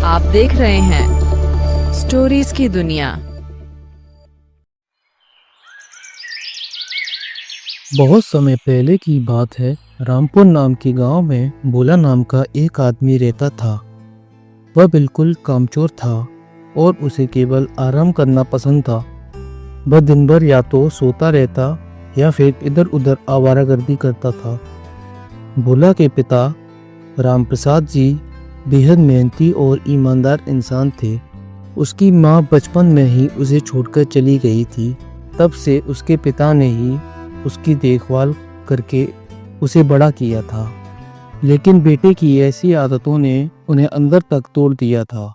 आप देख रहे हैं स्टोरीज की दुनिया। बहुत समय पहले की बात है। रामपुर नाम के गांव में भोला नाम का एक आदमी रहता था। वह बिल्कुल कामचोर था और उसे केवल आराम करना पसंद था। वह दिन भर या तो सोता रहता या फिर इधर उधर आवारागर्दी करता था। भोला के पिता रामप्रसाद जी बेहद मेहनती और ईमानदार इंसान थे। उसकी माँ बचपन में ही उसे छोड़कर चली गई थी। तब से उसके पिता ने ही उसकी देखभाल करके उसे बड़ा किया था। लेकिन बेटे की ऐसी आदतों ने उन्हें अंदर तक तोड़ दिया था।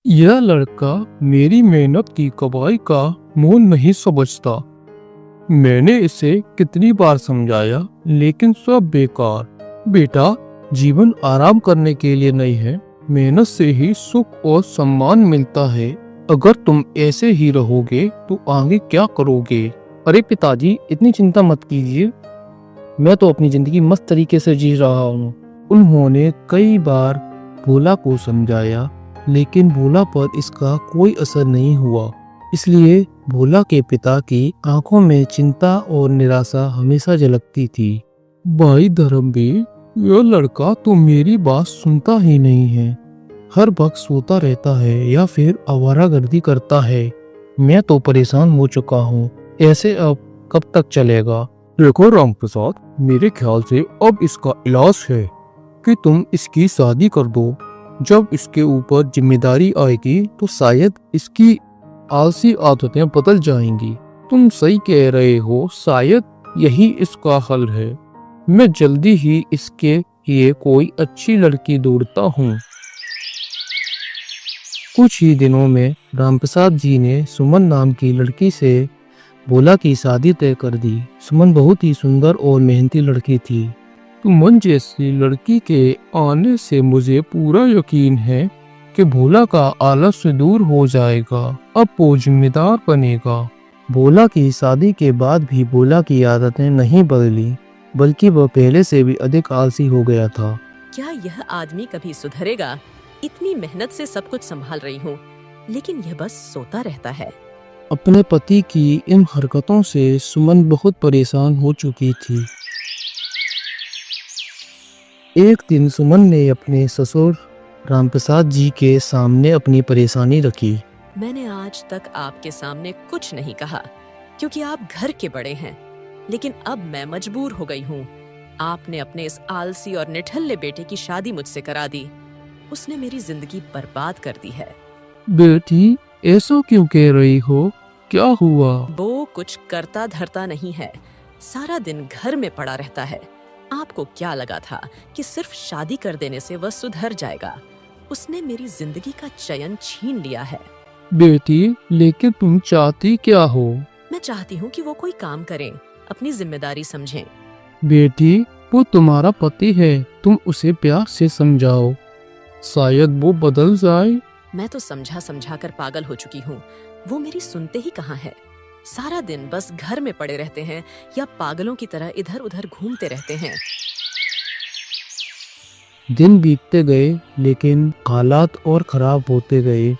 यह लड़का मेरी मेहनत की कमाई का मोल नहीं समझता। मैंने इसे कितनी बार समझाया लेकिन सब बेकार। बेटा, जीवन आराम करने के लिए नहीं है, मेहनत से ही सुख और सम्मान मिलता है। अगर तुम ऐसे ही रहोगे तो आगे क्या करोगे? अरे पिताजी, इतनी चिंता मत कीजिए, मैं तो अपनी जिंदगी मस्त तरीके से जी रहा हूँ। उन्होंने कई बार भोला को समझाया लेकिन भोला पर इसका कोई असर नहीं हुआ। इसलिए भोला के पिता की आंखों में चिंता और निराशा हमेशा झलकती थी। भाई धर्मवीर, यह लड़का तो मेरी बात सुनता ही नहीं है। हर वक्त सोता रहता है या फिर आवारागर्दी करता है। मैं तो परेशान हो चुका हूँ। ऐसे अब कब तक चलेगा? देखो रामप्रसाद, मेरे ख्याल से अब इसका इलाज है कि तुम इसकी शादी कर दो। जब इसके ऊपर जिम्मेदारी आएगी तो शायद इसकी आलसी आदतें बदल जाएंगी। तुम सही कह रहे हो, शायद यही इसका हल है। मैं जल्दी ही इसके लिए कोई अच्छी लड़की ढूंढता हूँ। कुछ ही दिनों में रामप्रसाद जी ने सुमन नाम की लड़की से भोला की शादी तय कर दी। सुमन बहुत ही सुंदर और मेहनती लड़की थी। सुमन जैसी लड़की के आने से मुझे पूरा यकीन है कि भोला का आलस्य दूर हो जाएगा। अब वो जिम्मेदार बनेगा। भोला की शादी के बाद भी भोला की आदतें नहीं बदली, बल्कि वह पहले से भी अधिक आलसी हो गया था। क्या यह आदमी कभी सुधरेगा? इतनी मेहनत से सब कुछ संभाल रही हूँ, लेकिन यह बस सोता रहता है। अपने पति की इन हरकतों से सुमन बहुत परेशान हो चुकी थी। एक दिन सुमन ने अपने ससुर रामप्रसाद जी के सामने अपनी परेशानी रखी। मैंने आज तक आपके सामने कुछ नहीं कहा क्योंकि आप घर के बड़े हैं, लेकिन अब मैं मजबूर हो गई हूँ। आपने अपने इस आलसी और निठल्ले बेटे की शादी मुझसे करा दी। उसने मेरी जिंदगी बर्बाद कर दी है। बेटी, ऐसा क्यों कह रही हो? क्या हुआ? वो कुछ करता धरता नहीं है, सारा दिन घर में पड़ा रहता है। आपको क्या लगा था कि सिर्फ शादी कर देने से वह सुधर जाएगा? उसने मेरी जिंदगी का चयन छीन लिया है। बेटी, लेकिन तुम चाहती क्या हो? मैं चाहती हूँ कि वो कोई काम करें, अपनी जिम्मेदारी समझें। बेटी, वो तुम्हारा पति है, तुम उसे प्यार से समझाओ, शायद वो बदल जाए। मैं तो समझा समझा कर पागल हो चुकी हूँ। वो मेरी सुनते ही कहाँ है। सारा दिन बस घर में पड़े रहते हैं या पागलों की तरह इधर उधर घूमते रहते हैं। दिन बीतते गए लेकिन हालात और खराब होते गए।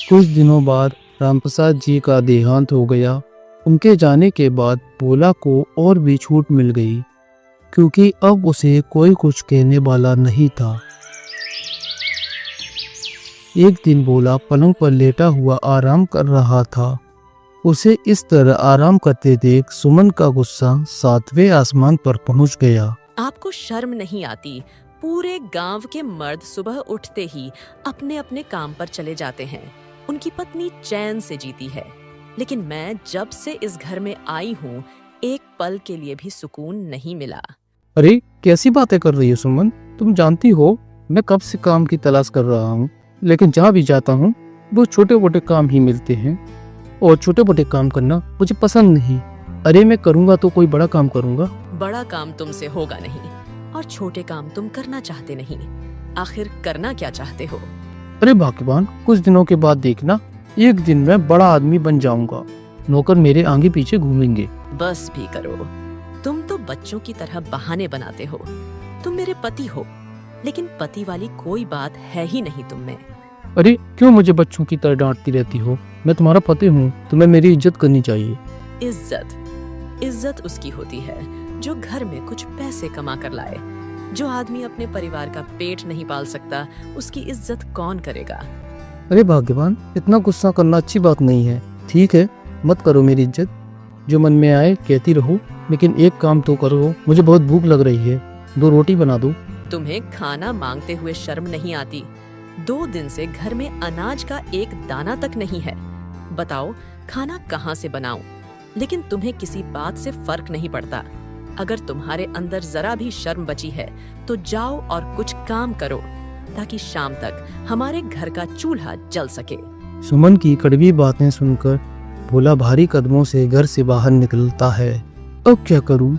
कुछ दिनों बाद रामप्रसाद जी का देहांत हो गया। उनके जाने के बाद भोला को और भी छूट मिल गई, क्योंकि अब उसे कोई कुछ कहने वाला नहीं था। एक दिन भोला पलंग पर लेटा हुआ आराम कर रहा था। उसे इस तरह आराम करते देख सुमन का गुस्सा 7वें आसमान पर पहुंच गया। आपको शर्म नहीं आती? पूरे गांव के मर्द सुबह उठते ही अपने अपने काम पर चले जाते हैं। उनकी पत्नी चैन से जीती है, लेकिन मैं जब से इस घर में आई हूँ, एक पल के लिए भी सुकून नहीं मिला। अरे कैसी बातें कर रही हो सुमन? तुम जानती हो मैं कब से काम की तलाश कर रहा हूँ, लेकिन जहाँ भी जाता हूँ वो छोटे मोटे काम ही मिलते हैं और छोटे मोटे काम करना मुझे पसंद नहीं। अरे मैं करूँगा तो कोई बड़ा काम करूँगा। बड़ा काम तुमसे होगा नहीं और छोटे काम तुम करना चाहते नहीं। आखिर करना क्या चाहते हो? अरे भगवान, कुछ दिनों के बाद देखना, एक दिन मैं बड़ा आदमी बन जाऊंगा। नौकर मेरे आगे पीछे घूमेंगे। बस भी करो, तुम तो बच्चों की तरह बहाने बनाते हो। तुम मेरे पति हो, लेकिन पति वाली कोई बात है ही नहीं तुम में। अरे क्यों मुझे बच्चों की तरह डांटती रहती हो? मैं तुम्हारा पति हूँ, तुम्हें मेरी इज्जत करनी चाहिए। इज्जत उसकी होती है जो घर में कुछ पैसे कमा कर लाए। जो आदमी अपने परिवार का पेट नहीं पाल सकता, उसकी इज्जत कौन करेगा? अरे भाग्यवान, इतना गुस्सा करना अच्छी बात नहीं है। ठीक है, मत करो मेरी इज्जत, जो मन में आए कहती रहो, लेकिन एक काम तो करो, मुझे बहुत भूख लग रही है, 2 रोटी बना दो। तुम्हें खाना मांगते हुए शर्म नहीं आती? 2 दिन से घर में अनाज का एक दाना तक नहीं है। बताओ खाना कहाँ से बनाऊं? लेकिन तुम्हें किसी बात से फर्क नहीं पड़ता। अगर तुम्हारे अंदर जरा भी शर्म बची है तो जाओ और कुछ काम करो, ताकि शाम तक हमारे घर का चूल्हा जल सके। सुमन की कड़वी बातें सुनकर भोला भारी कदमों से घर से बाहर निकलता है। अब क्या करूं?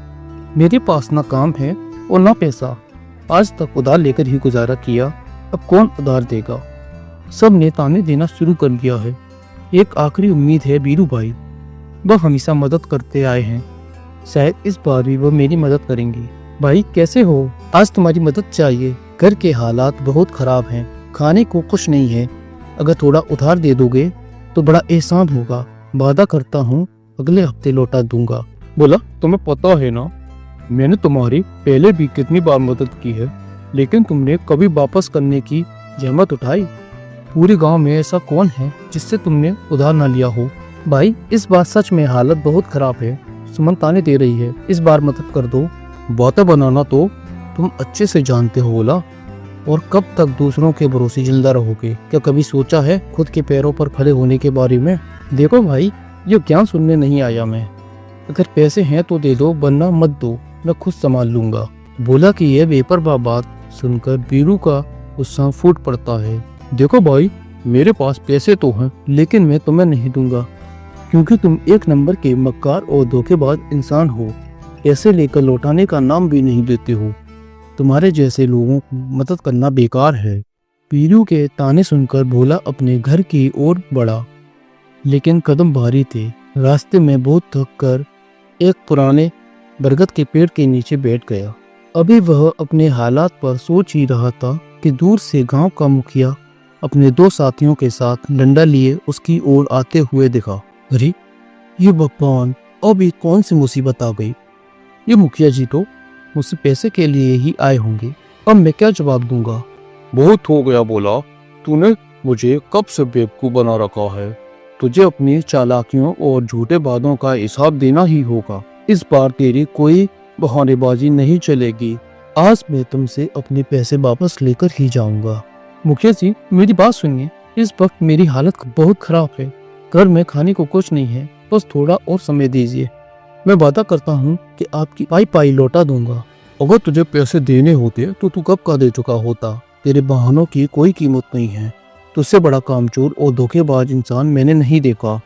मेरे पास ना काम है और ना पैसा। आज तक उधार लेकर ही गुजारा किया, अब कौन उधार देगा? सब ने ताने देना शुरू कर दिया है। एक आखिरी उम्मीद है बीरू भाई, वह हमेशा मदद करते आए हैं, शायद इस बार भी वह मेरी मदद करेंगी। भाई कैसे हो? आज तुम्हारी मदद चाहिए। घर के हालात बहुत खराब हैं, खाने को कुछ नहीं है। अगर थोड़ा उधार दे दोगे तो बड़ा एहसान होगा। वादा करता हूँ अगले हफ्ते लौटा दूंगा। बोला, तुम्हें पता है ना, मैंने तुम्हारी पहले भी कितनी बार मदद की है, लेकिन तुमने कभी वापस करने की जहमत उठाई? पूरे गांव में ऐसा कौन है जिससे तुमने उधार ना लिया हो? भाई इस बार सच में हालत बहुत खराब है। सुमन ताने दे रही है, इस बार मदद कर दो। बातें बनाना तो तुम अच्छे से जानते हो बोला, और कब तक दूसरों के भरोसे जिंदा रहोगे? क्या कभी सोचा है खुद के पैरों पर खड़े होने के बारे में? देखो भाई, ये ज्ञान सुनने नहीं आया मैं। अगर पैसे हैं तो दे दो, वरना मत दो, मैं खुद संभाल लूंगा। बोला कि यह बेपरवाह बात सुनकर बीरू का गुस्सा फूट पड़ता है। देखो भाई, मेरे पास पैसे तो हैं, लेकिन मैं तुम्हें नहीं दूंगा, क्योंकि तुम एक नंबर के मक्कार और धोखेबाज इंसान हो। पैसे लेकर लौटाने का नाम भी नहीं देते हो। तुम्हारे जैसे लोगों को मदद करना बेकार है। बीरू के ताने सुनकर भोला अपने घर की ओर बढ़ा, लेकिन कदम भारी थे। रास्ते में बहुत थक कर एक पुराने बरगद के पेड़ के नीचे बैठ गया। अभी वह अपने हालात पर सोच ही रहा था कि दूर से गांव का मुखिया अपने 2 साथियों के साथ डंडा लिए उसकी ओर आते हुए दिखा। अरे ये भगवान, अब ये कौन सी मुसीबत आ गई? ये मुखिया जी तो मुझसे पैसे के लिए ही आए होंगे। अब मैं क्या जवाब दूंगा? बहुत हो गया बोला, तूने मुझे कब से बेवकूफ बना रखा है। तुझे अपनी चालाकियों और झूठे वादों का हिसाब देना ही होगा। इस बार तेरी कोई बहानेबाजी नहीं चलेगी। आज मैं तुमसे अपने पैसे वापस लेकर ही जाऊंगा। मुखिया जी मेरी बात सुनिए, इस वक्त मेरी हालत बहुत खराब है। घर में खाने को कुछ नहीं है, बस थोड़ा और समय दीजिए। मैं वादा करता हूँ कि आपकी पाई पाई लौटा दूंगा। अगर तुझे पैसे देने होते तो तू कब का दे चुका होता। तेरे बहानों की कोई कीमत नहीं है। तुझसे बड़ा कामचोर और धोखेबाज इंसान मैंने नहीं देखा।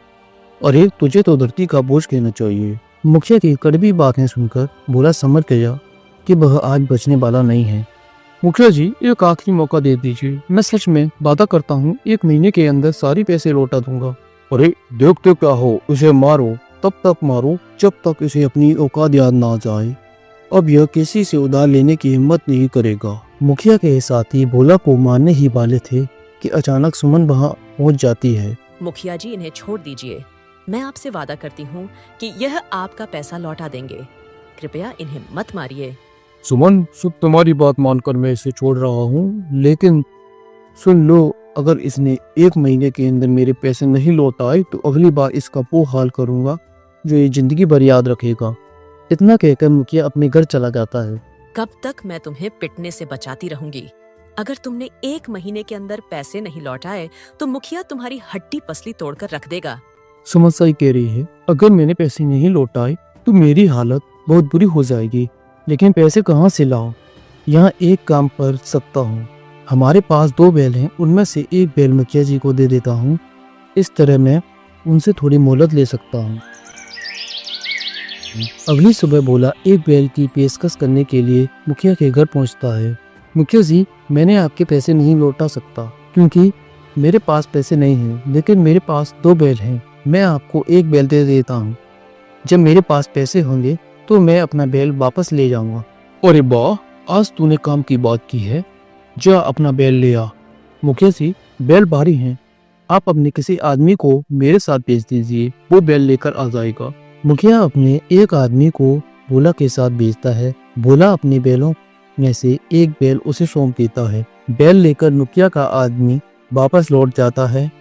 अरे तुझे तो धरती का बोझ कहना चाहिए। मुखिया की कड़वी बातें सुनकर भोला समझ गया कि वह आज बचने वाला नहीं है। मुखिया जी एक आखिरी मौका दे दीजिए, मैं सच में वादा करता हूँ 1 महीने के अंदर सारी पैसे लौटा दूंगा। अरे देखते क्या हो, इसे मारो, तब तक मारो जब तक इसे अपनी औकात याद ना जाए। अब यह किसी से उधार लेने की हिम्मत नहीं करेगा। मुखिया के साथी भोला को मारने ही वाले थे कि अचानक सुमन वहां पहुंच जाती है। मुखिया जी इन्हें छोड़ दीजिए, मैं आपसे वादा करती हूँ कि यह आपका पैसा लौटा देंगे। कृपया इन्हें मत मारिए। सुमन, सुन तुम्हारी बात मानकर मैं इसे छोड़ रहा हूँ, लेकिन सुन लो, अगर इसने 1 महीने के अंदर मेरे पैसे नहीं लौटाए तो अगली बार इसका वो हाल करूंगा जो ये जिंदगी भर याद रखेगा। इतना कहकर मुखिया अपने घर चला जाता है। कब तक मैं तुम्हें पिटने से बचाती रहूंगी? अगर तुमने 1 महीने के अंदर पैसे नहीं लौटाए तो मुखिया तुम्हारी हड्डी पसली तोड़कर रख देगा। सुमन सही कह रही है, अगर मैंने पैसे नहीं लौटाए तो मेरी हालत बहुत बुरी हो जाएगी। लेकिन पैसे कहाँ से लाऊं? यहाँ एक काम कर सकता हूँ। हमारे पास 2 बैल हैं, उनमें से एक बैल मुखिया जी को दे देता हूँ। इस तरह मैं उनसे थोड़ी मोहलत ले सकता हूँ। अगली सुबह भोला एक बैल की पेशकश करने के लिए मुखिया के घर पहुँचता है। मुखिया जी, मैंने आपके पैसे नहीं लौटा सकता क्योंकि मेरे पास पैसे नहीं हैं, लेकिन मेरे पास 2 बैल हैं। मैं आपको एक बैल दे देता हूँ। जब मेरे पास पैसे होंगे, तो मैं अपना बैल वापस ले जाऊंगा। अरे वाह, आज तूने काम की बात की है। अगर मैंने पैसे नहीं लौटाए तो मेरी हालत बहुत बुरी हो जाएगी। सुमन, सुन तुम्हारी बात मान कर मैं इसे छोड़ रहा हूँ, लेकिन सुन लो, अगर इसने 1 महीने के अंदर मेरे पैसे नहीं लौटाए तो अगली बार इसका वो हाल करूंगा जो ये जिंदगी भर याद रखेगा। मुखिया जी इन्हें छोड़ दीजिए, मैं आपसे वादा करती हूँ कि यह आपका पैसा लौटा देंगे। कृपया इन्हें मत मारिए। जा अपना बैल ले आ। मुखिया जी, बैल भारी हैं, आप अपने किसी आदमी को मेरे साथ भेज दीजिए, वो बैल लेकर आ जाएगा। मुखिया अपने एक आदमी को भोला के साथ भेजता है। भोला अपने बैलों में से एक बैल उसे सौंप देता है। बैल लेकर मुखिया का आदमी वापस लौट जाता है।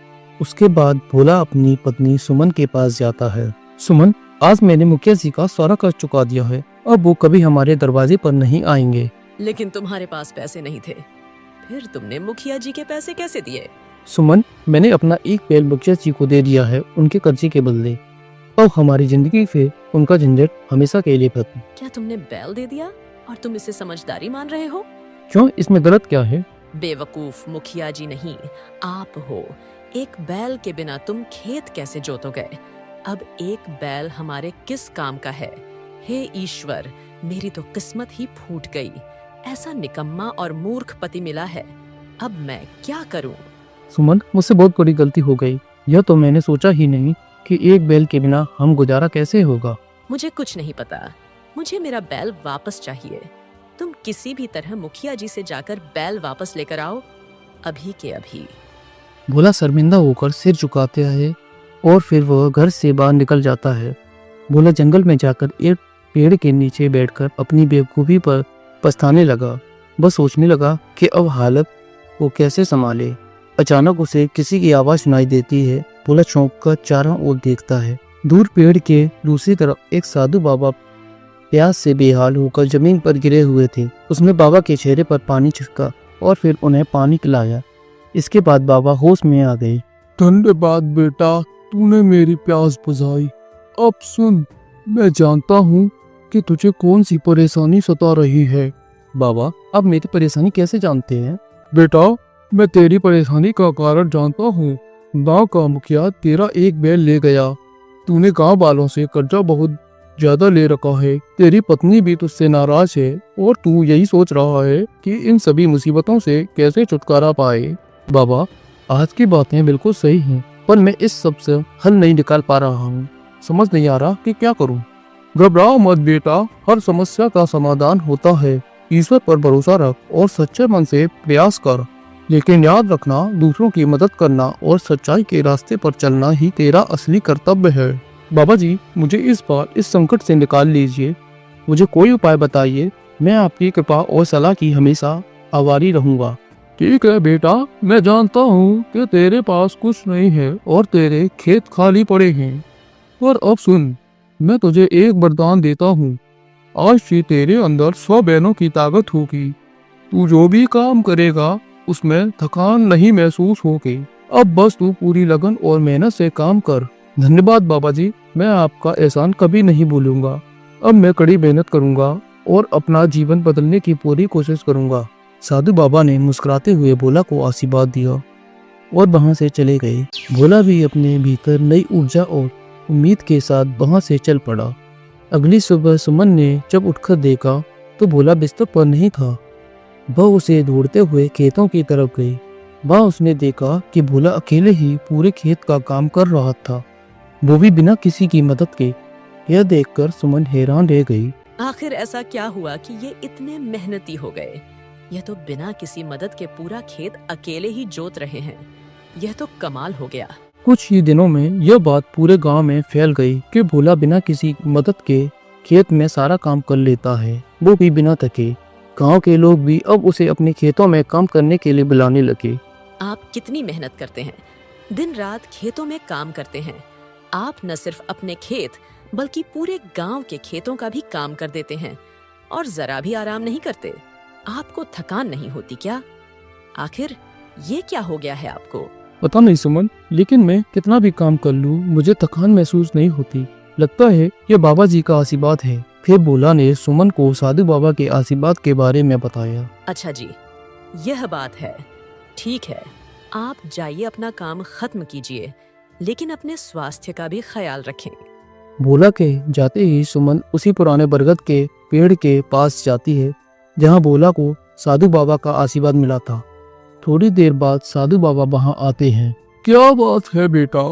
उसके बाद भोला अपनी पत्नी सुमन के पास जाता है। सुमन, आज मैंने मुखिया जी का सारा कर्ज चुका दिया है, अब वो कभी हमारे दरवाजे पर नहीं आएंगे। लेकिन तुम्हारे पास पैसे नहीं थे, फिर तुमने मुखिया जी के पैसे कैसे दिए? सुमन, मैंने अपना एक बैल मुखिया जी को दे दिया है उनके कर्जे के बदले। अब हमारी जिंदगी से उनका झंझट हमेशा के लिए खत्म। क्या तुमने बैल दे दिया और तुम इसे समझदारी मान रहे हो? क्यों, इसमें गलत क्या है? बेवकूफ मुखिया जी नहीं, आप हो। एक बैल के बिना तुम खेत कैसे जोतोगे? अब एक बैल हमारे किस काम का है? हे ईश्वर, मेरी तो किस्मत ही फूट गई। ऐसा निकम्मा और मूर्ख पति मिला है, अब मैं क्या करूं? सुमन, मुझसे बहुत बड़ी गलती हो गई। यह तो मैंने सोचा ही नहीं कि एक बैल के बिना हम गुजारा कैसे होगा। मुझे कुछ नहीं पता, मुझे मेरा बैल वापस चाहिए। तुम किसी भी तरह मुखिया जी से जाकर बैल वापस लेकर आओ, अभी के अभी। भोला शर्मिंदा होकर सिर झुकाता है और फिर वह घर से बाहर निकल जाता है। भोला जंगल में जाकर एक पेड़ के नीचे बैठकर अपनी बेवकूफ़ी पर पछताने लगा। बस सोचने लगा कि अब हालत वो कैसे संभाले। अचानक उसे किसी की आवाज़ सुनाई देती है। भोला चौंक कर चारों ओर देखता है। दूर पेड़ के दूसरी तरफ एक साधु बाबा प्यास से बेहाल होकर जमीन पर गिरे हुए थे। उसने बाबा के चेहरे पर पानी छिड़का और फिर उन्हें पानी पिलाया। इसके बाद बाबा होश में आ गए। धन्यवाद बेटा, तूने मेरी प्यास बुझाई। अब सुन, मैं जानता हूँ कि तुझे कौन सी परेशानी सता रही है। बाबा, आप मेरी परेशानी कैसे जानते हैं? बेटा, मैं तेरी परेशानी का कारण जानता हूँ। गांव का मुखिया तेरा एक बैल ले गया। तूने गांव वालों से कर्जा बहुत ज्यादा ले रखा है। तेरी पत्नी भी तुझसे नाराज है और तू यही सोच रहा है कि इन सभी मुसीबतों से कैसे छुटकारा पाए। बाबा, आज की बातें बिल्कुल सही हैं, पर मैं इस सब से हल नहीं निकाल पा रहा हूँ। समझ नहीं आ रहा कि क्या करूँ। घबराओ मत बेटा, हर समस्या का समाधान होता है। ईश्वर पर भरोसा रख और सच्चे मन से प्रयास कर। लेकिन याद रखना, दूसरों की मदद करना और सच्चाई के रास्ते पर चलना ही तेरा असली कर्तव्य है। बाबा जी, मुझे इस बार इस संकट से निकाल लीजिए। मुझे कोई उपाय बताइए। मैं आपकी कृपा और सलाह की हमेशा आभारी रहूंगा। ठीक है बेटा, मैं जानता हूँ कि तेरे पास कुछ नहीं है और तेरे खेत खाली पड़े हैं, पर अब सुन, मैं तुझे एक वरदान देता हूँ। आज से तेरे अंदर 100 बहनों की ताकत होगी। तू जो भी काम करेगा उसमें थकान नहीं महसूस होगी। अब बस तू पूरी लगन और मेहनत से काम कर। धन्यवाद बाबा जी, मैं आपका एहसान कभी नहीं भूलूंगा। अब मैं कड़ी मेहनत करूंगा और अपना जीवन बदलने की पूरी कोशिश करूंगा। साधु बाबा ने मुस्कुराते हुए भोला को आशीर्वाद दिया और वहां से चले गए। भोला भी अपने भीतर नई ऊर्जा और उम्मीद के साथ वहां से चल पड़ा। अगली सुबह सुमन ने जब उठकर देखा तो भोला बिस्तर पर नहीं था। वह उसे ढूंढते हुए खेतों की तरफ गई। वहां उसने देखा कि भोला अकेले ही पूरे खेत का काम कर रहा था, वो भी बिना किसी की मदद के। यह देखकर सुमन हैरान रह गई। आखिर ऐसा क्या हुआ कि ये इतने मेहनती हो गए? यह तो बिना किसी मदद के पूरा खेत अकेले ही जोत रहे हैं। यह तो कमाल हो गया। कुछ ही दिनों में यह बात पूरे गांव में फैल गई कि भोला बिना किसी मदद के खेत में सारा काम कर लेता है, वो भी बिना थके। गांव के लोग भी अब उसे अपने खेतों में काम करने के लिए बुलाने लगे। आप कितनी मेहनत करते हैं, दिन रात खेतों में काम करते हैं। आप न सिर्फ अपने खेत बल्कि पूरे गांव के खेतों का भी काम कर देते हैं और जरा भी आराम नहीं करते। आपको थकान नहीं होती क्या? आखिर ये क्या हो गया है आपको? पता नहीं सुमन, लेकिन मैं कितना भी काम कर लूं मुझे थकान महसूस नहीं होती। लगता है ये बाबा जी का आशीर्वाद है। फिर भोला ने सुमन को साधु बाबा के आशीर्वाद के बारे में बताया। अच्छा जी, यह बात है। ठीक है, आप जाइए अपना काम खत्म कीजिए, लेकिन अपने स्वास्थ्य का भी ख्याल रखें। भोला के जाते ही सुमन उसी पुराने बरगद के पेड़ के पास जाती है जहाँ भोला को साधु बाबा का आशीर्वाद मिला था। थोड़ी देर बाद साधु बाबा वहाँ आते हैं। क्या बात है बेटा,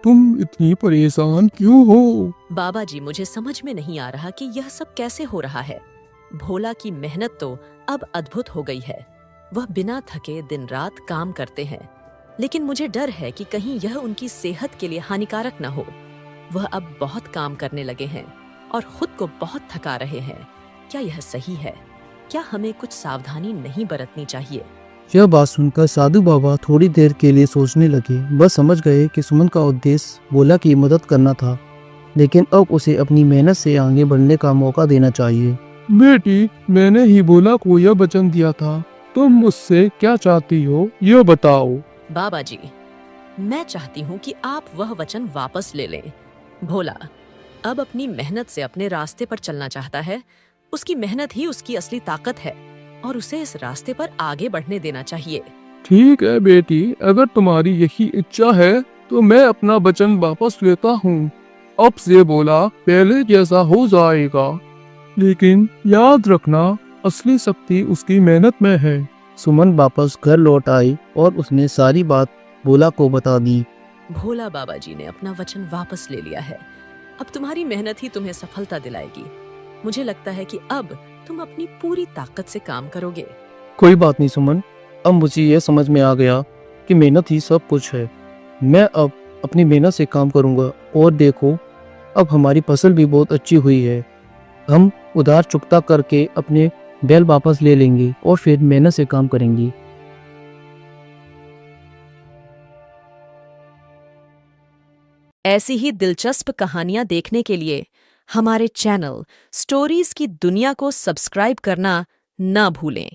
तुम इतनी परेशान क्यों हो? बाबा जी, मुझे समझ में नहीं आ रहा कि यह सब कैसे हो रहा है। भोला की मेहनत तो अब अद्भुत हो गई है, वह बिना थके दिन रात काम करते हैं, लेकिन मुझे डर है कि कहीं यह उनकी सेहत के लिए हानिकारक न हो। वह अब बहुत काम करने लगे हैं और खुद को बहुत थका रहे हैं। क्या यह सही है? क्या हमें कुछ सावधानी नहीं बरतनी चाहिए? यह बात सुनकर साधु बाबा थोड़ी देर के लिए सोचने लगे। बस समझ गए कि सुमन का उद्देश्य भोला की मदद करना था, लेकिन अब उसे अपनी मेहनत से आगे बढ़ने का मौका देना चाहिए। बेटी, मैंने ही भोला को यह वचन दिया था। तुम मुझसे क्या चाहती हो, यह बताओ। बाबा जी, मैं चाहती हूँ कि आप वह वचन वापस ले लें। भोला अब अपनी मेहनत से अपने रास्ते पर चलना चाहता है। उसकी मेहनत ही उसकी असली ताकत है और उसे इस रास्ते पर आगे बढ़ने देना चाहिए। ठीक है बेटी, अगर तुम्हारी यही इच्छा है तो मैं अपना वचन वापस लेता हूँ। अब से भोला पहले जैसा हो जाएगा, लेकिन याद रखना असली शक्ति उसकी मेहनत में है। सुमन वापस घर लौट आई और उसने सारी बात भोला को बता दी। भोला बाबा जी ने अपना वचन वापस ले लिया है। अब तुम्हारी मेहनत ही तुम्हें सफलता दिलाएगी। मुझे लगता है कि अब तुम अपनी पूरी ताकत से काम करोगे। कोई बात नहीं सुमन, अब मुझे यह समझ में आ गया कि मेहनत ही सब कुछ है। मैं अब अपनी मेहनत से काम करूंगा और देखो, अब हमारी फसल भी बहुत अच्छी हुई है। हम उधार चुकता करके अपने बैल वापस ले लेंगे और फिर मेहनत से काम करेंगे। ऐसी ही दिलचस्प कहानियां देखने के लिए हमारे चैनल स्टोरीज की दुनिया को सब्सक्राइब करना न भूलें।